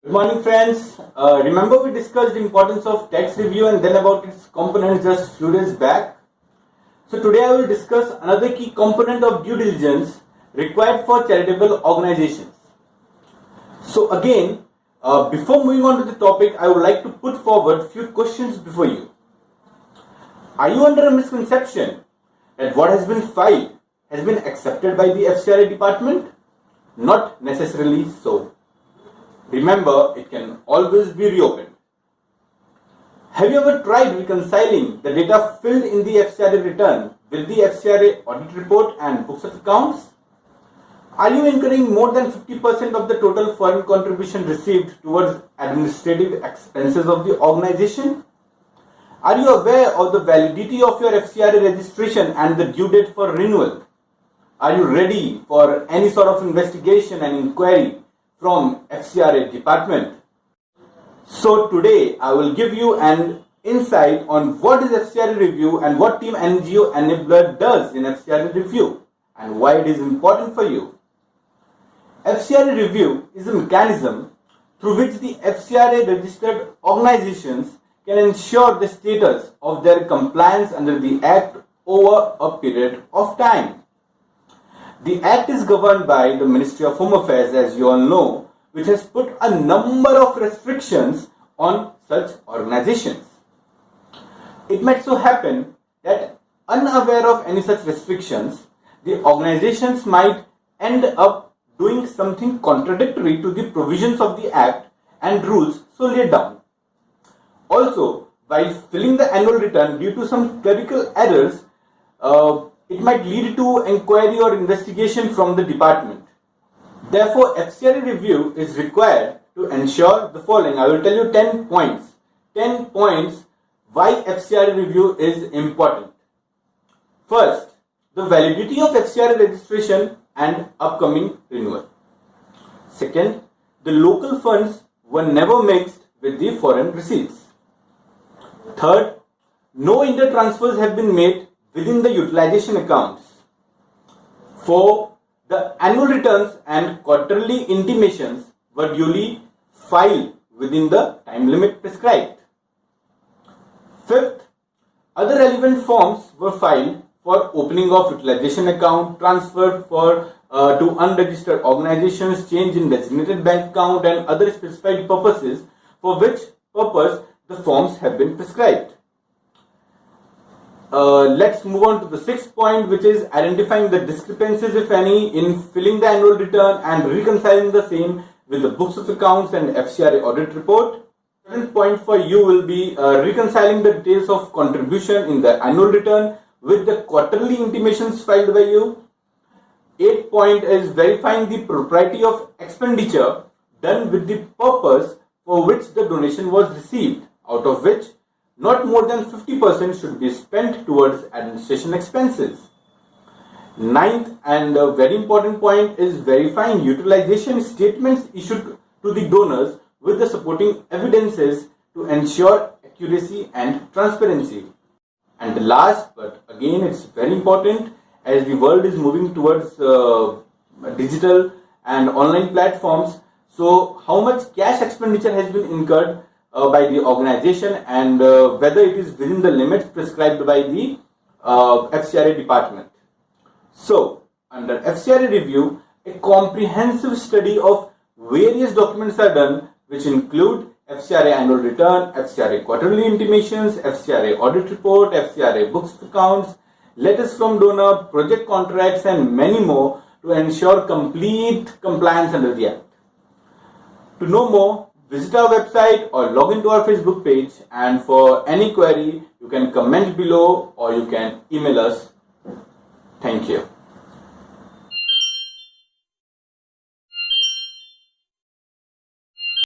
Good morning, friends. Remember we discussed the importance of tax review and then about its components just few days back. So today I will discuss another key component of due diligence required for charitable organizations. So again, before moving on to the topic, I would like to put forward few questions before you. Are you under a misconception that what has been filed has been accepted by the FCRA department? Not necessarily so. Remember, it can always be reopened. Have you ever tried reconciling the data filled in the FCRA return with the FCRA audit report and books of accounts? Are you incurring more than 50% of the total foreign contribution received towards administrative expenses of the organization? Are you aware of the validity of your FCRA registration and the due date for renewal? Are you ready for any sort of investigation and inquiry from FCRA department? So today I will give you an insight on what is FCRA review and what Team NGO Enabler does in FCRA review and why it is important for you. FCRA review is a mechanism through which the FCRA registered organizations can ensure the status of their compliance under the Act over a period of time. The Act is governed by the Ministry of Home Affairs, as you all know, which has put a number of restrictions on such organizations. It might so happen that, unaware of any such restrictions, the organizations might end up doing something contradictory to the provisions of the Act and rules so laid down. Also, while filling the annual return due to some clerical errors, it might lead to inquiry or investigation from the department. Therefore, FCRA review is required to ensure the following. I will tell you 10 points. 10 points why FCRA review is important. First, the validity of FCRA registration and upcoming renewal. Second, the local funds were never mixed with the foreign receipts. Third, no inter-transfers have been made within the utilization accounts. 4. The annual returns and quarterly intimations were duly filed within the time limit prescribed. 5th, other relevant forms were filed for opening of utilization account, transfer to unregistered organizations, change in designated bank account and other specified purposes for which purpose the forms have been prescribed. Let's move on to the 6th point, which is identifying the discrepancies, if any, in filling the annual return and reconciling the same with the books of accounts and FCRA audit report. 7th point for you will be reconciling the details of contribution in the annual return with the quarterly intimations filed by you. 8th point is verifying the propriety of expenditure done with the purpose for which the donation was received, out of which not more than 50% should be spent towards administration expenses. 9th and a very important point is verifying utilization statements issued to the donors with the supporting evidences to ensure accuracy and transparency. And the last, but again it's very important as the world is moving towards digital and online platforms, so how much cash expenditure has been incurred by the organization and whether it is within the limits prescribed by the FCRA department. So, under FCRA review, a comprehensive study of various documents are done, which include FCRA annual return, FCRA quarterly intimations, FCRA audit report, FCRA books of accounts, letters from donor, project contracts and many more to ensure complete compliance under the Act. To know more, visit our website or log into our Facebook page, and for any query you can comment below or you can email us. Thank you.